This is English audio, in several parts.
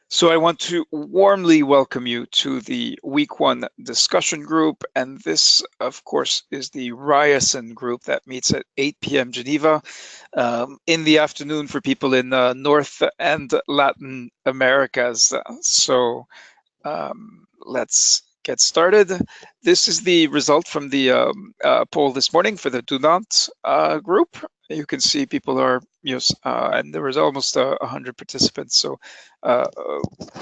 So I want to warmly welcome you to the Week 1 discussion group, and this, of course, is the Ryerson group that meets at 8 p.m. Geneva in the afternoon for people in North and Latin Americas. Let's get started. This is the result from the poll this morning for the Do Not group. You can see people are, and there was almost 100 participants. So,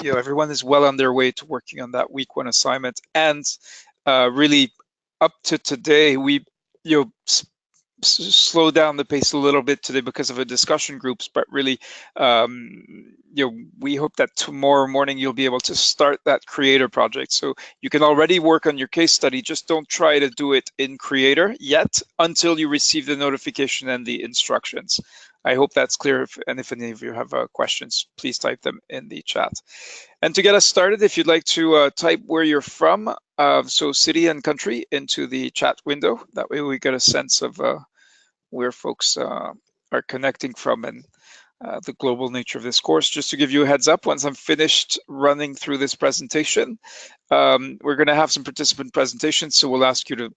everyone is well on their way to working on that Week 1 assignment. And really, up to today, we, slow down the pace a little bit today because of the discussion groups, but really, we hope that tomorrow morning you'll be able to start that Creator project. So you can already work on your case study, just don't try to do it in Creator yet until you receive the notification and the instructions. I hope that's clear, and if any of you have questions, please type them in the chat. And to get us started, if you'd like to type where you're from, so city and country, into the chat window. That way we get a sense of where folks are connecting from and the global nature of this course. Just to give you a heads up, once I'm finished running through this presentation, we're going to have some participant presentations, so we'll ask you to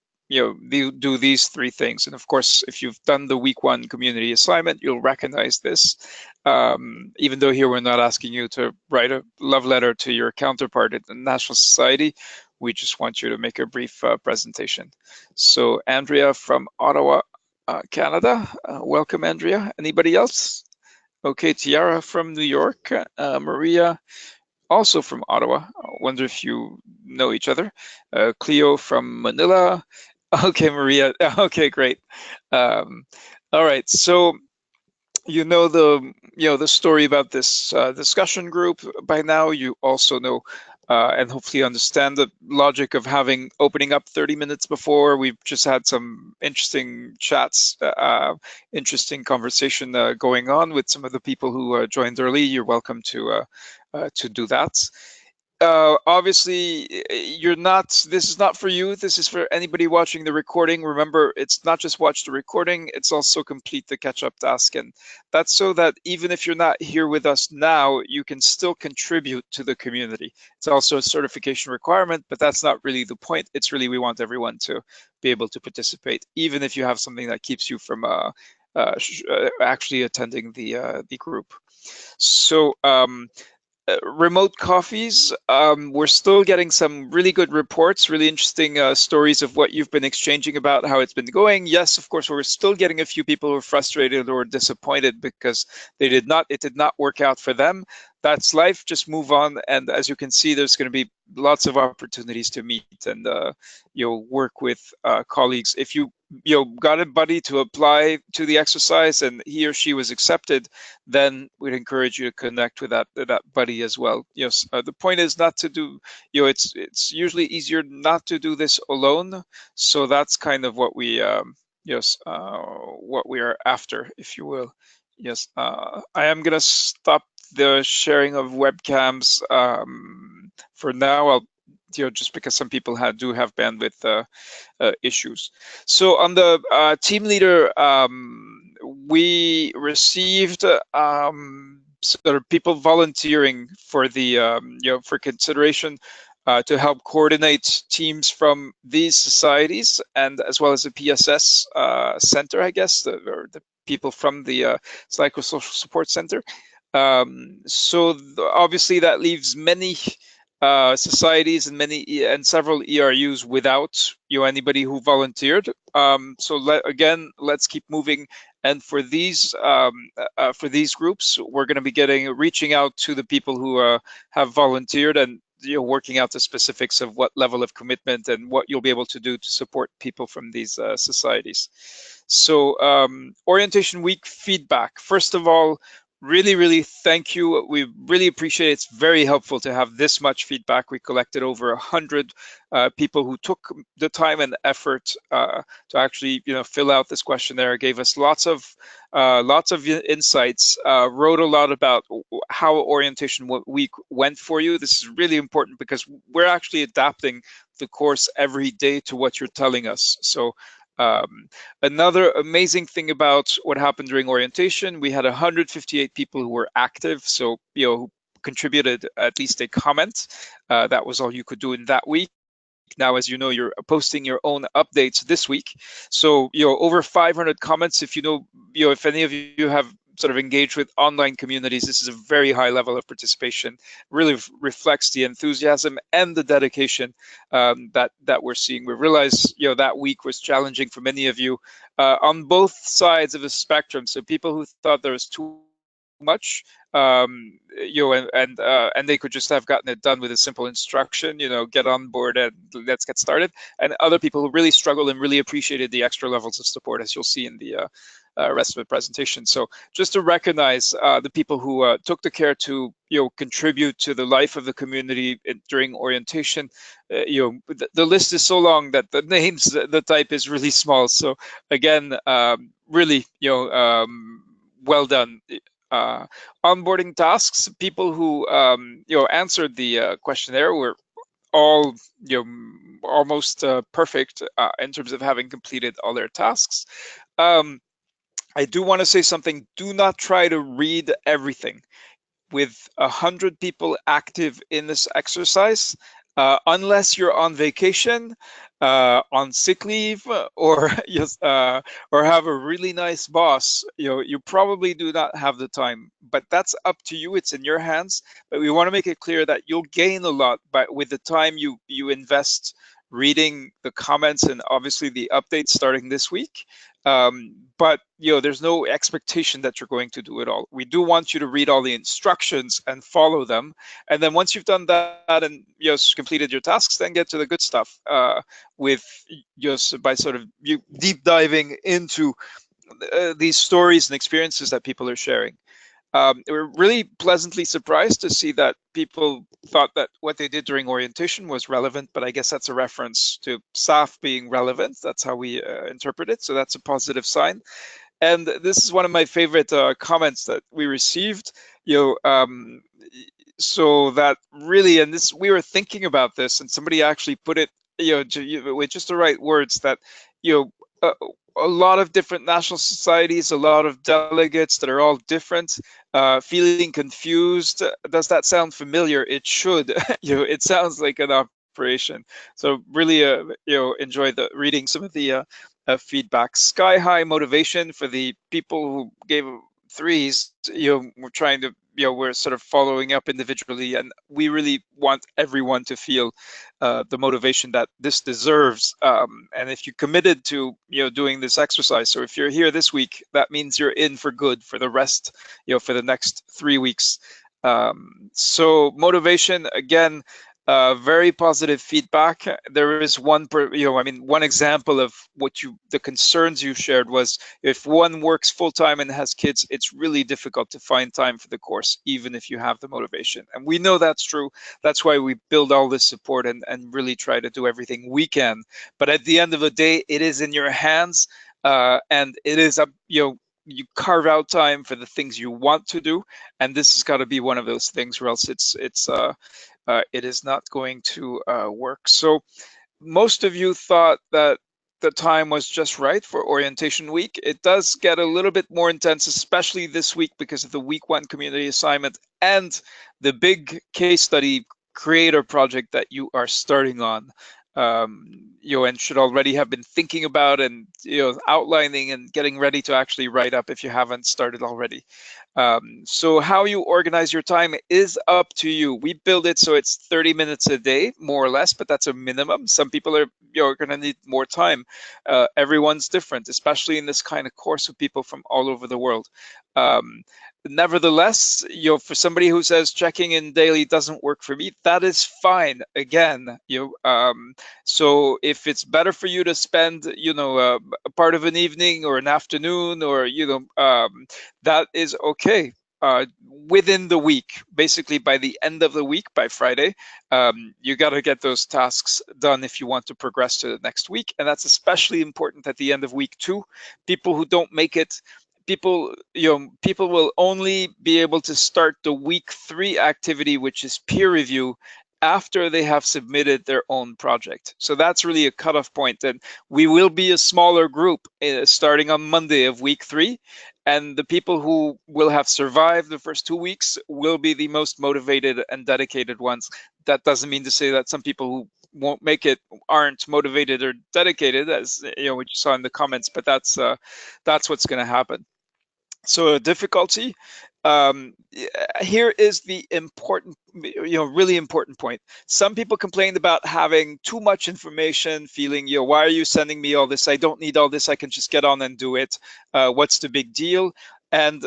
do these three things. And of course, if you've done the Week 1 community assignment, you'll recognize this. Even though here we're not asking you to write a love letter to your counterpart at the National Society, we just want you to make a brief presentation. So Andrea from Ottawa, Canada. Welcome, Andrea. Anybody else? Okay, Tiara from New York. Maria, also from Ottawa. I wonder if you know each other. Cleo from Manila. Okay, Maria. Okay, great. All right. So the story about this discussion group by now. You also know and hopefully understand the logic of opening up 30 minutes before. We've just had some interesting chats, interesting conversation going on with some of the people who joined early. You're welcome to do that. Obviously, this is not for you. This is for anybody watching the recording. Remember, it's not just watch the recording, it's also complete the catch-up task. And that's so that even if you're not here with us now, you can still contribute to the community. It's also a certification requirement, but that's not really the point. It's really, we want everyone to be able to participate, even if you have something that keeps you from actually attending the group. So, remote coffees, we're still getting some really good reports, really interesting stories of what you've been exchanging about how it's been going. Yes, of course, we're still getting a few people who are frustrated or disappointed because it did not work out for them. That's life, just move on. And as you can see, there's going to be lots of opportunities to meet and work with colleagues. If you got a buddy to apply to the exercise and he or she was accepted, then we'd encourage you to connect with that buddy as well. Yes, the point is not to do, it's usually easier not to do this alone. So that's kind of what we what we are after, if you will. Yes, I am gonna stop the sharing of webcams for now. I'll just because some people do have bandwidth issues. So on the team leader, we received sort of people volunteering for the for consideration to help coordinate teams from these societies, and as well as the PSS center, I guess, or the people from the Psychosocial Support Center. So obviously that leaves many societies and several ERUs without anybody who volunteered. So let's keep moving. And for these groups, we're going to be reaching out to the people who have volunteered and working out the specifics of what level of commitment and what you'll be able to do to support people from these societies. So orientation week feedback. First of all, really thank you. We really appreciate it. It's very helpful to have this much feedback. We collected over 100 people who took the time and effort to actually fill out this questionnaire, gave us lots of insights, wrote a lot about how orientation week went for you. This is really important because we're actually adapting the course every day to what you're telling us. So another amazing thing about what happened during orientation, we had 158 people who were active, so who contributed at least a comment. That was all you could do in that week. Now, as you know, you're posting your own updates this week. So, over 500 comments. If if any of you have sort of engaged with online communities, this is a very high level of participation. Really reflects the enthusiasm and the dedication that we're seeing. We realize, that week was challenging for many of you on both sides of the spectrum. So people who thought there was too much, and they could just have gotten it done with a simple instruction, get on board and let's get started. And other people who really struggled and really appreciated the extra levels of support, as you'll see in the rest of the presentation. So just to recognize the people who took the care to contribute to the life of the community during orientation. The list is so long that the names, the type is really small. So again, really, well done. Onboarding tasks, people who answered the questionnaire were all almost perfect in terms of having completed all their tasks. I do want to say something. Do not try to read everything. With 100 people active in this exercise, unless you're on vacation, on sick leave, or or have a really nice boss, you probably do not have the time. But that's up to you. It's in your hands. But we want to make it clear that you'll gain a lot with the time you invest reading the comments and obviously the updates starting this week. But there's no expectation that you're going to do it all. We do want you to read all the instructions and follow them. And then once you've done that and completed your tasks, then get to the good stuff with just by sort of you deep diving into these stories and experiences that people are sharing. We're really pleasantly surprised to see that people thought that what they did during orientation was relevant, but I guess that's a reference to SAF being relevant. That's how we interpret it. So that's a positive sign. And this is one of my favorite comments that we received. So that really, and this, we were thinking about this, and somebody actually put it, with just the right words, that a lot of different national societies, a lot of delegates that are all different, feeling confused. Does that sound familiar? It should. It sounds like an operation. So really, enjoy reading some of the feedback. Sky high motivation for the people who gave threes. We're trying to, we're sort of following up individually, and we really want everyone to feel the motivation that this deserves. And if you committed to, doing this exercise, so if you're here this week, that means you're in for good for the rest, for the next 3 weeks. So motivation, again, very positive feedback. There is one example of the concerns you shared was, if one works full-time and has kids, it's really difficult to find time for the course, even if you have the motivation. And we know that's true. That's why we build all this support and really try to do everything we can. But at the end of the day, it is in your hands, and it is up, you carve out time for the things you want to do, and this has got to be one of those things, or else it is not going to work. So most of you thought that the time was just right for orientation week. It does get a little bit more intense, especially this week, because of the week 1 community assignment and the big case study creator project that you are starting on. And should already have been thinking about and outlining and getting ready to actually write up if you haven't started already. So how you organize your time is up to you. We build it so it's 30 minutes a day, more or less, but that's a minimum. Some people are going to need more time. Everyone's different, especially in this kind of course with people from all over the world. Nevertheless, for somebody who says checking in daily doesn't work for me, that is fine. Again, so if it's better for you to spend, a part of an evening or an afternoon, or that is okay. Within the week, basically by the end of the week, by Friday, you got to get those tasks done if you want to progress to the next week, and that's especially important at the end of week 2. People who don't make it, people will only be able to start the week 3 activity, which is peer review, after they have submitted their own project. So that's really a cutoff point. And we will be a smaller group starting on Monday of week 3. and the people who will have survived the first 2 weeks will be the most motivated and dedicated ones. That doesn't mean to say that some people who won't make it aren't motivated or dedicated, as you know, what you saw in the comments, but that's what's going to happen. So difficulty, here is the important, really important point. Some people complained about having too much information, feeling, why are you sending me all this? I don't need all this. I can just get on and do it. What's the big deal? And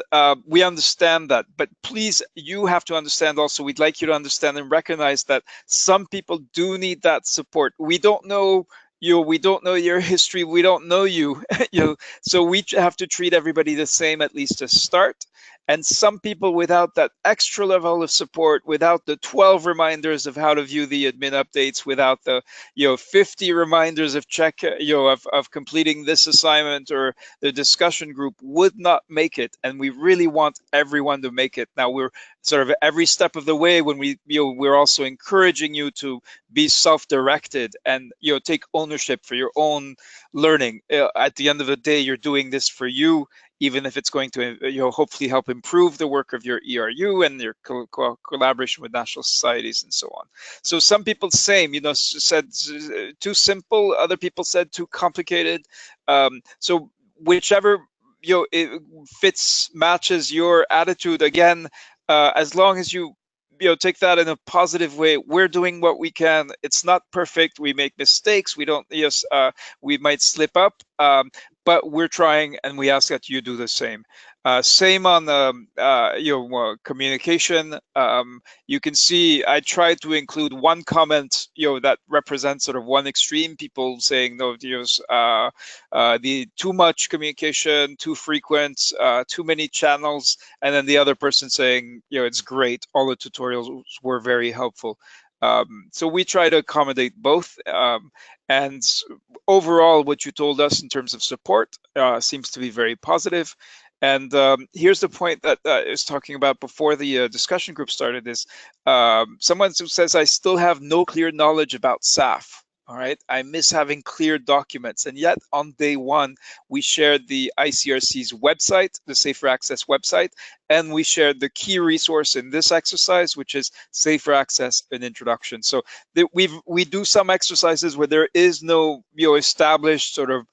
we understand that, but please, you have to understand also, we'd like you to understand and recognize that some people do need that support. We don't know we don't know your history, we don't know you, so we have to treat everybody the same, at least to start. And some people, without that extra level of support, without the 12 reminders of how to view the admin updates, without the 50 reminders of of completing this assignment or the discussion group, would not make it. And we really want everyone to make it. Now, we're sort of every step of the way, when we're also encouraging you to be self-directed and take ownership for your own learning. At the end of the day, you're doing this for you, even if it's going to hopefully help improve the work of your ERU and your collaboration with national societies and so on. So some people said too simple, other people said too complicated. So whichever it matches your attitude. Again, as long as you take that in a positive way, we're doing what we can. It's not perfect. We make mistakes. We don't. We might slip up, but we're trying, and we ask that you do the same. Same on communication. You can see I tried to include one comment that represents sort of one extreme. People saying no, the too much communication, too frequent, too many channels, and then the other person saying it's great. All the tutorials were very helpful. So we try to accommodate both. And overall, what you told us in terms of support seems to be very positive. And here's the point that I was talking about before the discussion group started is someone who says, I still have no clear knowledge about SAF. All right, I miss having clear documents. And yet on day one, we shared the ICRC's website, the Safer Access website, and we shared the key resource in this exercise, which is Safer Access, an introduction. So we do some exercises where there is no established sort of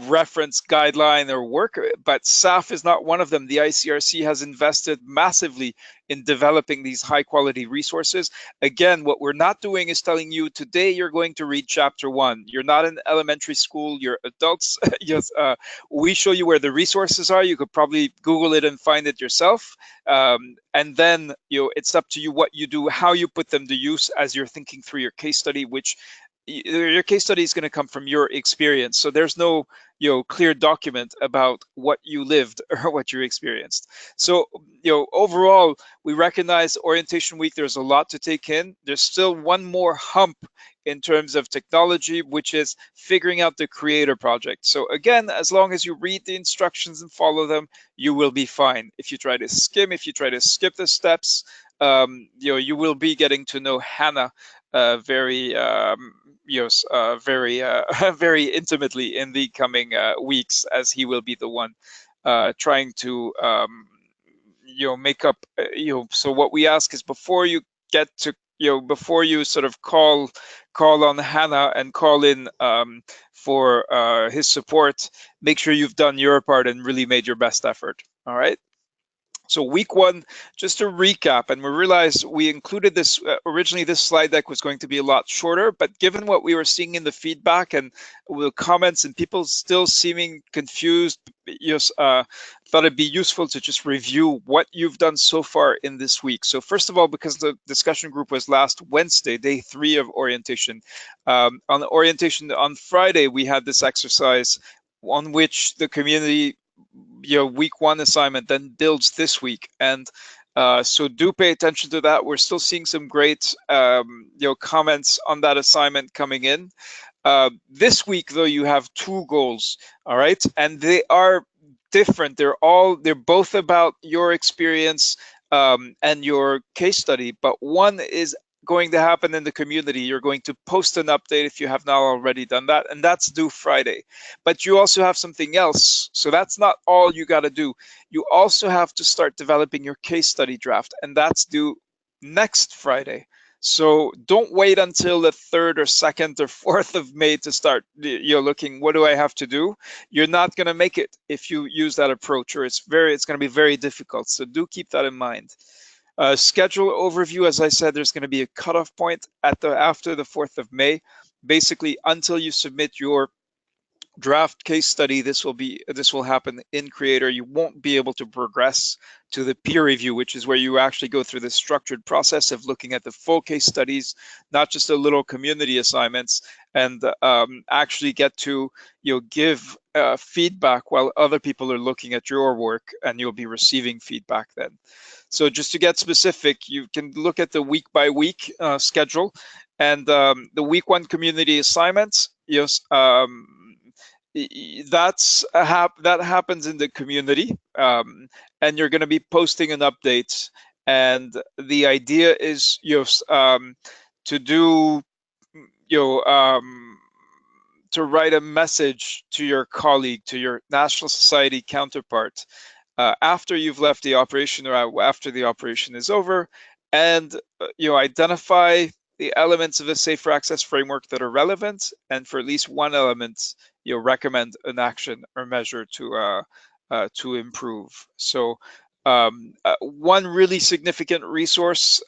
reference guideline or work, but SAF is not one of them. The ICRC has invested massively in developing these high quality resources. Again, what we're not doing is telling you today you're going to read chapter 1. You're not in elementary school, you're adults. Yes, we show you where the resources are. You could probably Google it and find it yourself. And then it's up to you what you do, how you put them to use as you're thinking through your case study, which your case study is going to come from your experience. So there's no clear document about what you lived or what you experienced. So overall, we recognize orientation week, there's a lot to take in. There's still one more hump in terms of technology, which is figuring out the creator project. So again, as long as you read the instructions and follow them, you will be fine. If you try to skim, if you try to skip the steps, you will be getting to know Hannah very very intimately in the coming weeks, as he will be the one trying to make up. So what we ask is, before you get to before you sort of call on Hannah and call in for his support, make sure you've done your part and really made your best effort. All right. So week 1, just to recap, and we realized we included this, originally this slide deck was going to be a lot shorter, but given what we were seeing in the feedback and the comments and people still seeming confused, thought it'd be useful to just review what you've done so far in this week. So first of all, because the discussion group was last Wednesday, day 3 of orientation, on the orientation on Friday, we had this exercise on which the community week 1 assignment then builds this week, and so do pay attention to that. We're still seeing some great comments on that assignment coming in. This week though, you have 2 goals, all right, and they are different. They're both about your experience and your case study, but one is going to happen in the community. You're going to post an update if you have not already done that, and that's due Friday. But you also have something else. So that's not all you got to do. You also have to start developing your case study draft, and that's due next Friday. So don't wait until the 3rd or 2nd or 4th of May to start looking, what do I have to do? You're not going to make it if you use that approach, or it's going to be very difficult. So do keep that in mind. Schedule overview, as I said, there's going to be a cutoff point after the 4th of May. Basically, until you submit your draft case study, this will happen in Creator. You won't be able to progress to the peer review, which is where you actually go through the structured process of looking at the full case studies, not just the little community assignments, and actually get to give feedback while other people are looking at your work, and you'll be receiving feedback then. So just to get specific, you can look at the week by week schedule, and the week 1 community assignments. Yes. That happens in the community, and you're going to be posting an update. And the idea is to do to write a message to your colleague, to your National Society counterpart, after you've left the operation or after the operation is over, and identify the elements of the Safer Access framework that are relevant, and for at least one element, recommend an action or measure to improve. So one really significant resource.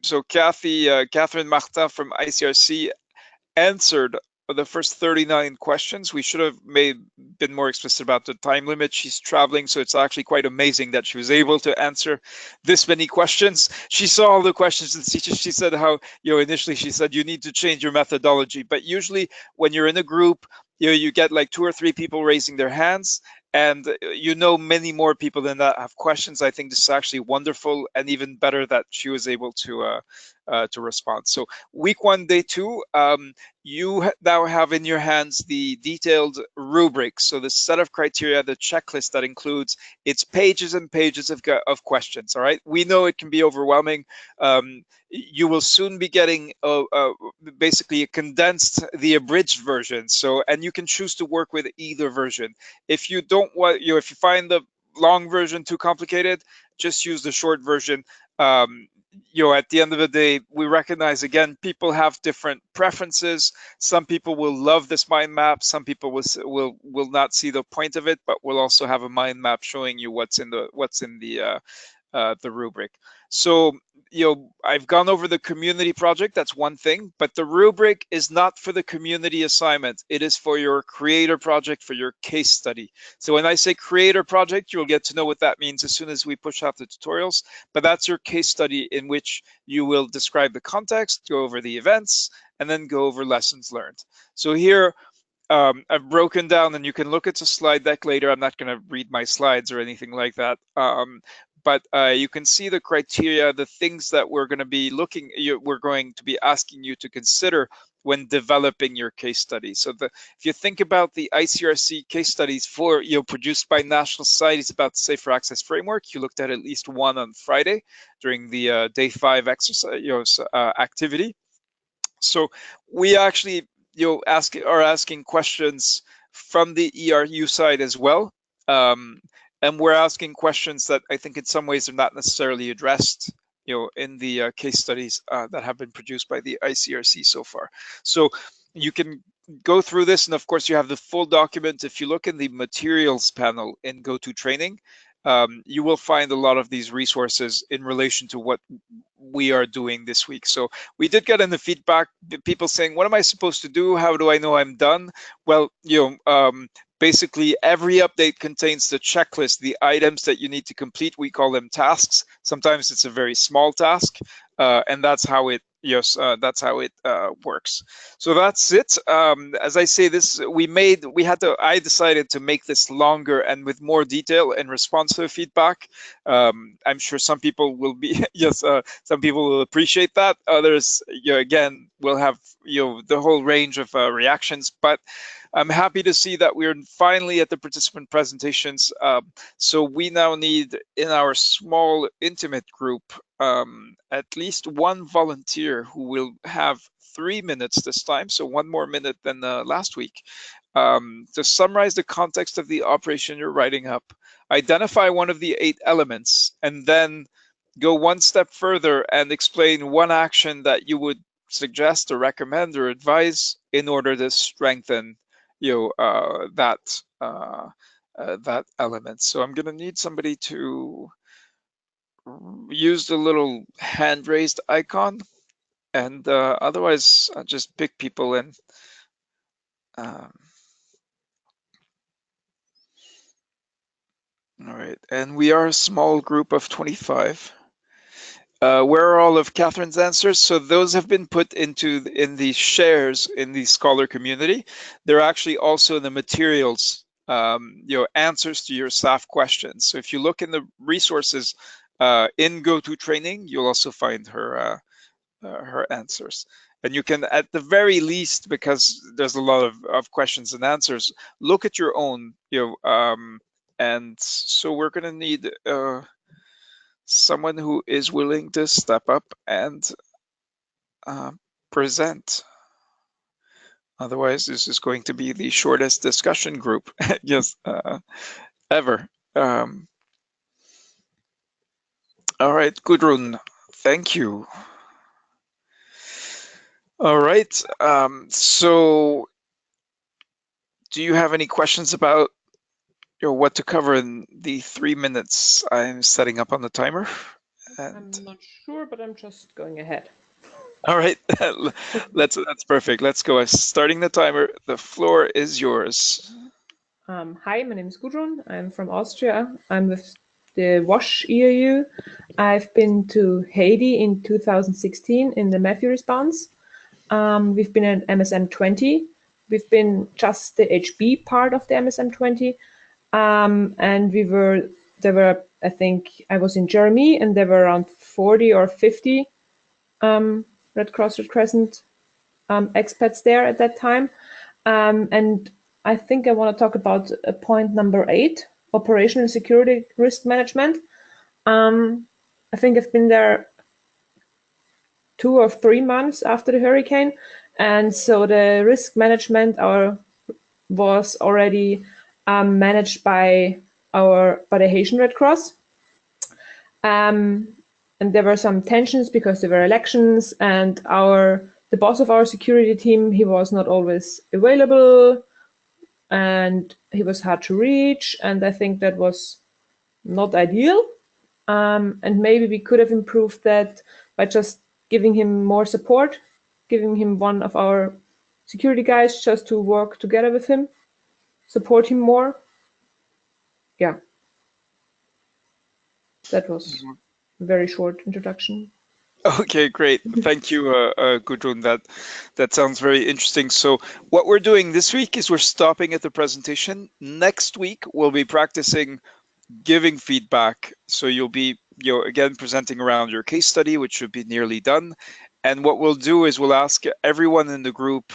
So Catherine Martin from ICRC answered the first 39 questions. We should have been more explicit about the time limit. She's traveling, so it's actually quite amazing that she was able to answer this many questions. She saw all the questions, and she said how, initially she said you need to change your methodology. But usually when you're in a group, you get like 2 or 3 people raising their hands, and many more people than that have questions. I think this is actually wonderful, and even better that she was able to respond. So week 1, day 2, you now have in your hands the detailed rubric. So the set of criteria, the checklist that includes its pages and pages of questions. All right, we know it can be overwhelming. You will soon be getting basically a condensed, the abridged version. So, and you can choose to work with either version. If you don't want, if you find the long version too complicated, just use the short version. At the end of the day, we recognize, again, people have different preferences. Some people will love this mind map. Some people will not see the point of it, but we'll also have a mind map showing you what's in the rubric. So, I've gone over the community project. That's one thing, but the rubric is not for the community assignment. It is for your creator project, for your case study. So when I say creator project, you'll get to know what that means as soon as we push out the tutorials, but that's your case study in which you will describe the context, go over the events, and then go over lessons learned. So here, I've broken down, and you can look at the slide deck later. I'm not going to read my slides or anything like that. But you can see the criteria, the things that we're going to be asking you to consider when developing your case study. So if you think about the ICRC case studies produced by national societies about the Safer Access Framework, you looked at least one on Friday during the day 5 exercise activity. So we actually are asking questions from the ERU side as well. And we're asking questions that I think in some ways are not necessarily addressed, in the case studies that have been produced by the ICRC so far. So you can go through this, and of course you have the full document. If you look in the materials panel in GoToTraining, you will find a lot of these resources in relation to what we are doing this week. So we did get in the feedback, people saying, what am I supposed to do? How do I know I'm done? Well, basically, every update contains the checklist, the items that you need to complete. We call them tasks. Sometimes it's a very small task, and that's how it works. So that's it. As I say, I decided to make this longer and with more detail in response to the feedback. I'm sure some people will be some people will appreciate that. Others, again, will have the whole range of reactions. But I'm happy to see that we're finally at the participant presentations. So we now need, in our small, intimate group, at least one volunteer who will have 3 minutes this time, so 1 more minute than last week, to summarize the context of the operation you're writing up, identify one of the 8 elements, and then go one step further and explain one action that you would suggest or recommend or advise in order to strengthen, that element. So I'm going to need somebody to use the little hand raised icon, and otherwise I'll just pick people in. All right, and we are a small group of 25. Where are all of Catherine's answers? So those have been put in the shares in the Scholar community. They're actually also in the materials, answers to your SAF questions. So if you look in the resources in GoToTraining, you'll also find her answers. And you can, at the very least, because there's a lot of questions and answers, look at your own, and so we're going to need someone who is willing to step up and present. Otherwise, this is going to be the shortest discussion group yes, ever. All right, Gudrun, thank you. All right, so do you have any questions about what to cover in the 3 minutes I'm setting up on the timer? I'm not sure, but I'm just going ahead. All right, that's perfect. Let's go. Starting the timer. The floor is yours. Hi, my name is Gudrun. I'm from Austria. I'm with the WASH ERU. I've been to Haiti in 2016 in the Matthew response. We've been at MSM 20. We've been just the HB part of the MSM 20. And I think I was in Jeremy, and there were around 40 or 50 Red Cross, Red Crescent expats there at that time. And I think I want to talk about point number 8, operational security risk management. I think I've been there 2 or 3 months after the hurricane, and so the risk management was already managed by the Haitian Red Cross. And there were some tensions because there were elections, and the boss of our security team, he was not always available, and he was hard to reach, and I think that was not ideal. And maybe we could have improved that by just giving him more support, giving him one of our security guys just to work together with him, support him more. Yeah. That was a very short introduction. Okay, great. Thank you, Gudrun. That sounds very interesting. So what we're doing this week is we're stopping at the presentation. Next week, we'll be practicing giving feedback. So you'll be, again, presenting around your case study, which should be nearly done. And what we'll do is we'll ask everyone in the group,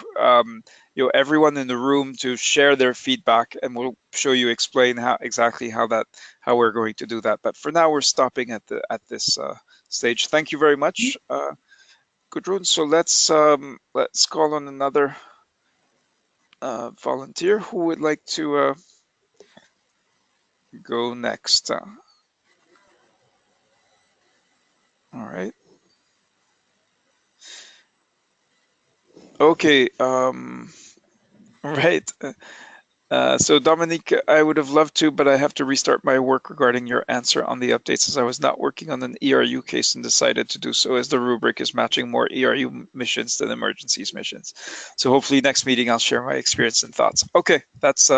everyone in the room to share their feedback, and we'll show you, explain how we're going to do that. But for now, we're stopping at this stage. Thank you very much, Gudrun. So let's call on another volunteer who would like to go next. All right. Okay. Right. So Dominique, I would have loved to, but I have to restart my work regarding your answer on the updates, as I was not working on an ERU case and decided to do so as the rubric is matching more ERU missions than emergencies missions. So hopefully next meeting I'll share my experience and thoughts. Okay, that's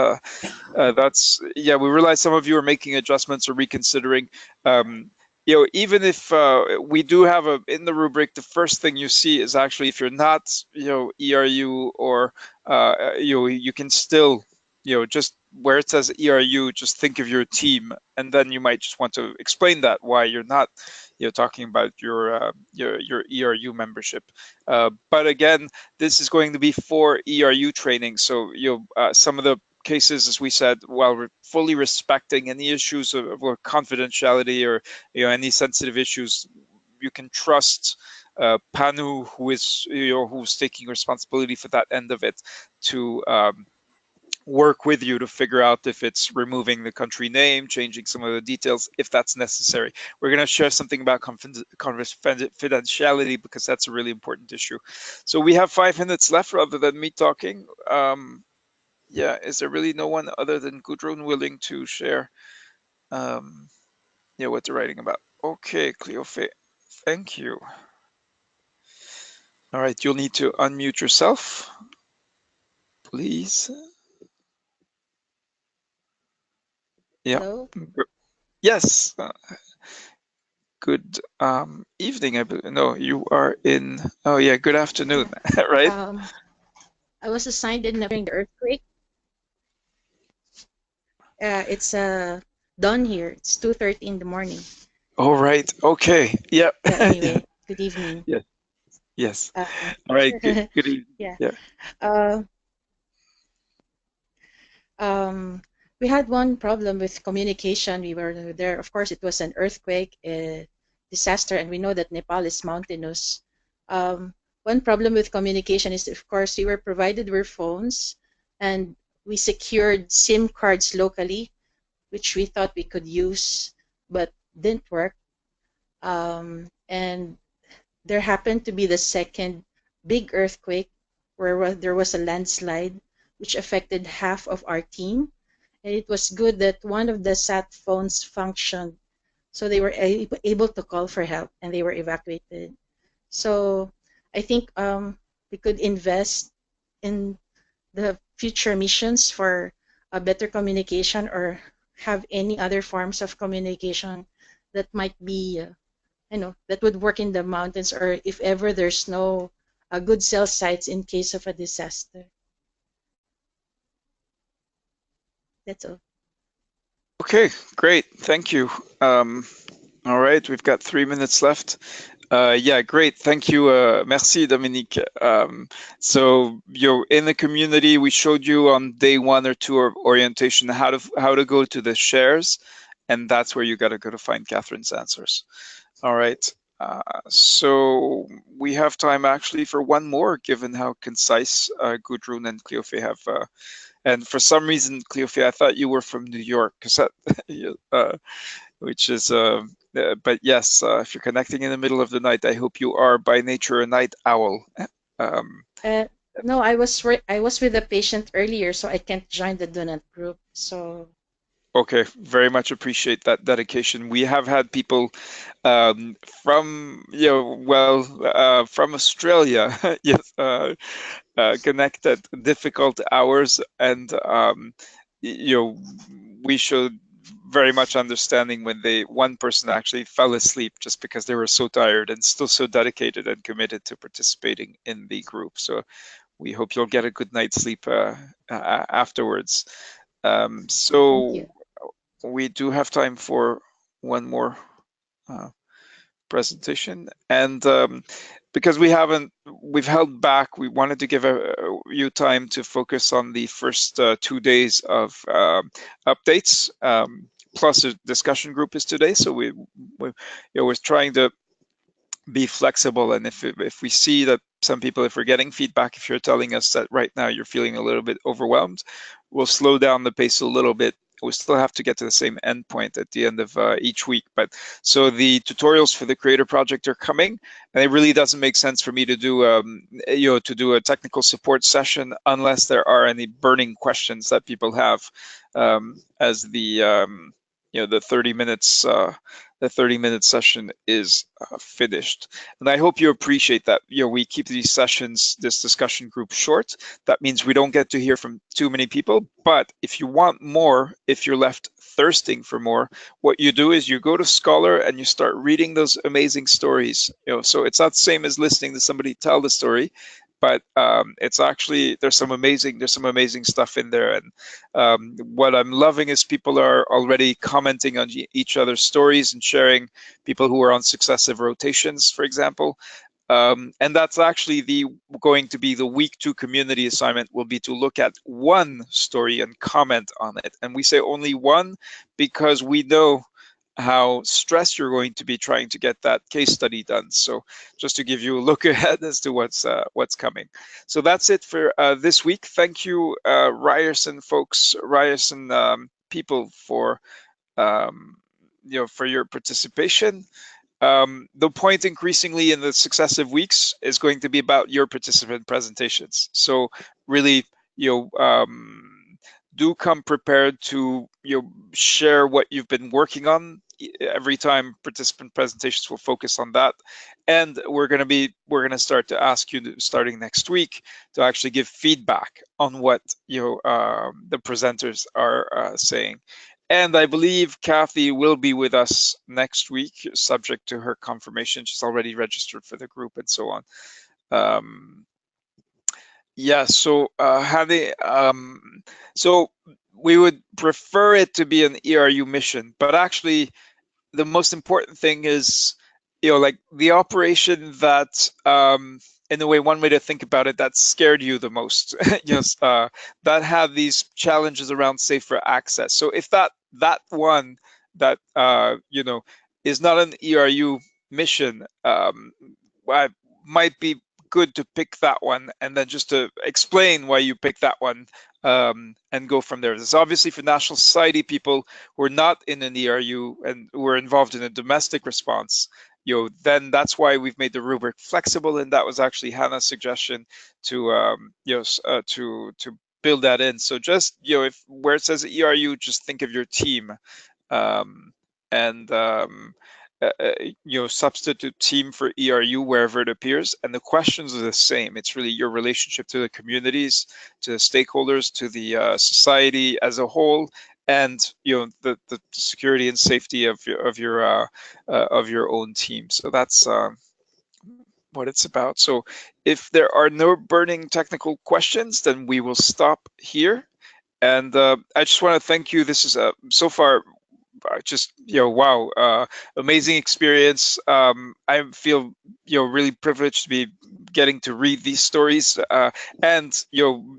yeah, we realize some of you are making adjustments or reconsidering. Even if we do have in the rubric, the first thing you see is actually if you're not, ERU or, you can still, just where it says ERU, just think of your team, and then you might just want to explain that why you're not talking about your ERU membership. But again, this is going to be for ERU training. So some of the cases, as we said, while we're fully respecting any issues of confidentiality or any sensitive issues, you can trust Panu, who's taking responsibility for that end of it, to work with you to figure out if it's removing the country name, changing some of the details, if that's necessary. We're going to share something about confidentiality because that's a really important issue. So we have 5 minutes left rather than me talking. Yeah, is there really no one other than Gudrun willing to share what they're writing about? Okay, Cleofe, thank you. All right, you'll need to unmute yourself, please. Yeah. Hello? Yes. Good evening. No, you are in. Oh yeah, good afternoon, right? I was assigned during the earthquake. It's dawn here. It's 2:30 in the morning. All right. Okay. Yep. Yeah. Anyway, good evening. Yes. Yes. All right. Good evening. Yeah. Yeah. We had one problem with communication. We were there. Of course, it was an earthquake disaster, and we know that Nepal is mountainous. One problem with communication is, of course, we were provided with phones, and we secured SIM cards locally, which we thought we could use, but didn't work. And there happened to be the second big earthquake where there was a landslide, which affected half of our team. And it was good that one of the sat phones functioned, so they were able to call for help, and they were evacuated. So I think we could invest in the future missions for a better communication, or have any other forms of communication that might be, that would work in the mountains, or if ever there's no good cell sites in case of a disaster. That's all. Okay, great. Thank you. All right, we've got 3 minutes left. Yeah, great. Thank you. Merci, Dominique. So you're in the community. We showed you on day 1 or 2 of orientation how to go to the shares, and that's where you got to go to find Catherine's answers. All right. So we have time actually for one more, given how concise Gudrun and Cleofe have. And for some reason, Cleofe, I thought you were from New York, which is. But yes, if you're connecting in the middle of the night, I hope you are by nature a night owl. No, I was with a patient earlier, so I can't join the donut group. So. Okay, very much appreciate that dedication. We have had people from from Australia, yes, connect at difficult hours, and we showed very much understanding when one person actually fell asleep just because they were so tired and still so dedicated and committed to participating in the group. So we hope you'll get a good night's sleep afterwards. So we do have time for one more presentation, and because we've held back, we wanted to give you time to focus on the first 2 days of updates, plus a discussion group is today. So we're trying to be flexible, and if we see that some people, if we're getting feedback, if you're telling us that right now you're feeling a little bit overwhelmed, we'll slow down the pace a little bit. We still have to get to the same endpoint at the end of each week. But so the tutorials for the Creator Project are coming, and it really doesn't make sense for me to do a technical support session unless there are any burning questions that people have, as the 30 minutes. The 30-minute session is finished. And I hope you appreciate that. We keep these sessions, this discussion group, short. That means we don't get to hear from too many people. But if you want more, if you're left thirsting for more, what you do is you go to Scholar and you start reading those amazing stories. So it's not the same as listening to somebody tell the story. but it's actually there's some amazing stuff in there. And what I'm loving is people are already commenting on each other's stories and sharing, people who are on successive rotations, for example. And that's actually going to be the week 2 community assignment, will be to look at one story and comment on it. And we say only one because we know how stressed you're going to be trying to get that case study done. So just to give you a look ahead as to what's coming. So that's it for this week. Thank you, Ryerson folks, Ryerson people, for for your participation. The point increasingly in the successive weeks is going to be about your participant presentations. So really, do come prepared to share what you've been working on. Every time participant presentations will focus on that, and we're going to start to ask you, starting next week, to actually give feedback on what the presenters are saying. And I believe Kathy will be with us next week, subject to her confirmation. She's already registered for the group and so on. Yeah, so so we would prefer it to be an ERU mission, but actually the most important thing is, like the operation that, in a way, one way to think about it, that scared you the most, yes, that had these challenges around safer access. So if that one that is not an ERU mission, might be good to pick that one, and then just to explain why you picked that one, and go from there. There's obviously for National Society people who are not in an ERU and who are involved in a domestic response, then that's why we've made the rubric flexible, and that was actually Hannah's suggestion to to build that in. So just if where it says ERU, just think of your team, and substitute team for ERU wherever it appears, and the questions are the same. It's really your relationship to the communities, to the stakeholders, to the society as a whole, and the security and safety of your own team. So that's what it's about. So if there are no burning technical questions, then we will stop here. And I just want to thank you. This is so far just wow, amazing experience. I feel really privileged to be getting to read these stories, and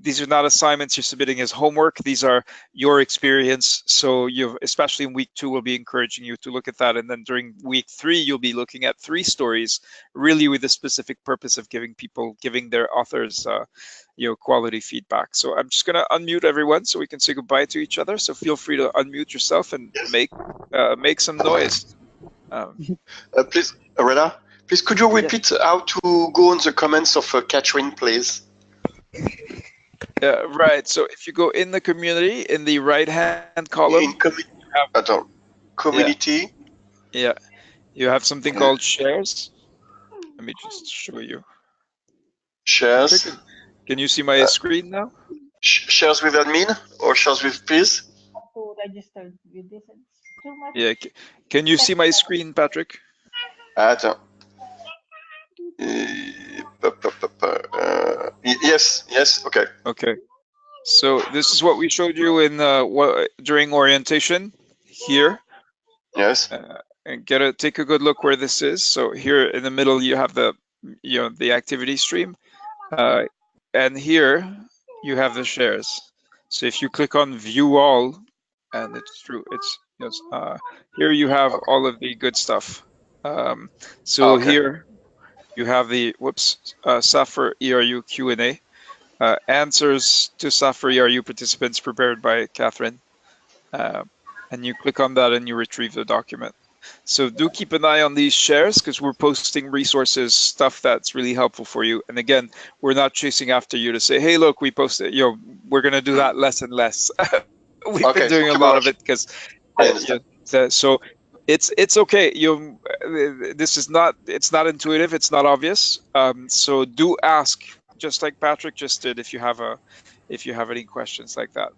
these are not assignments you're submitting as homework. These are your experience. So especially in week 2, we'll be encouraging you to look at that, and then during week 3 you'll be looking at 3 stories, really with the specific purpose of giving their authors quality feedback. So I'm just going to unmute everyone so we can say goodbye to each other. So feel free to unmute yourself and make some noise. Please, Rena, please could you repeat how to go on the comments of Catherine, please? Right. So if you go in the community, in the right-hand column, in community. Yeah, you have something called shares. Let me just show you. Shares. Can you see my screen now? Shares with admin or shares with peers? Registered with this. Too much. Yeah. Can you see my screen, Patrick? Yes. Okay. Okay. So this is what we showed you in during orientation here. Yes. And take a good look where this is. So here in the middle you have the activity stream, and here you have the shares. So if you click on View All, and it's true, here you have all of the good stuff. Here you have the SAF4ERU Q&A, answers to SAF4ERU participants prepared by Catherine, and you click on that and you retrieve the document. So do keep an eye on these shares, because we're posting resources, stuff that's really helpful for you. And again, we're not chasing after you to say, hey, look, we posted, we're going to do that less and less. We've been doing a lot of it because, so it's okay. It's not intuitive, it's not obvious. So do ask, just like Patrick just did, if you have any questions like that.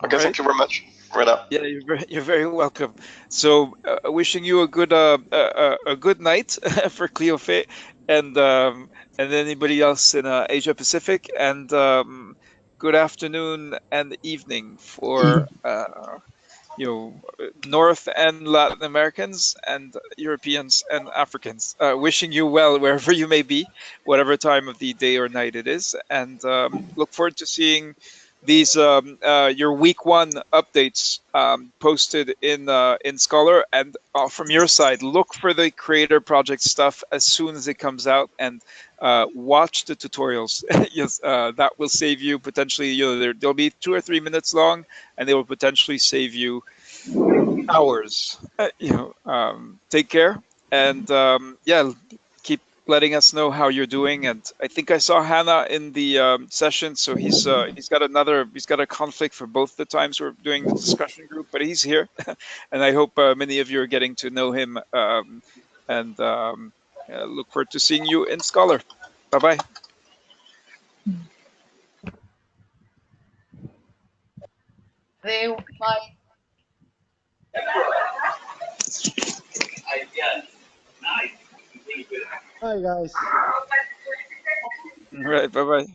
Okay, thank you very much, Rena. Yeah, you're very welcome. So wishing you a good night for Cleofe, and anybody else in Asia Pacific, and good afternoon and evening for North and Latin Americans and Europeans and Africans. Wishing you well wherever you may be, whatever time of the day or night it is, and look forward to seeing these your week 1 updates posted in Scholar. And from your side, look for the creator project stuff as soon as it comes out, and watch the tutorials. Yes, that will save you potentially. They'll be 2 or 3 minutes long, and they will potentially save you hours. Take care, and yeah, keep letting us know how you're doing. And I think I saw Hannah in the session, so he's got a conflict for both the times we're doing the discussion group, but he's here, and I hope many of you are getting to know him, and look forward to seeing you in Scholar. Bye bye. Bye. Hi guys. All right, bye bye.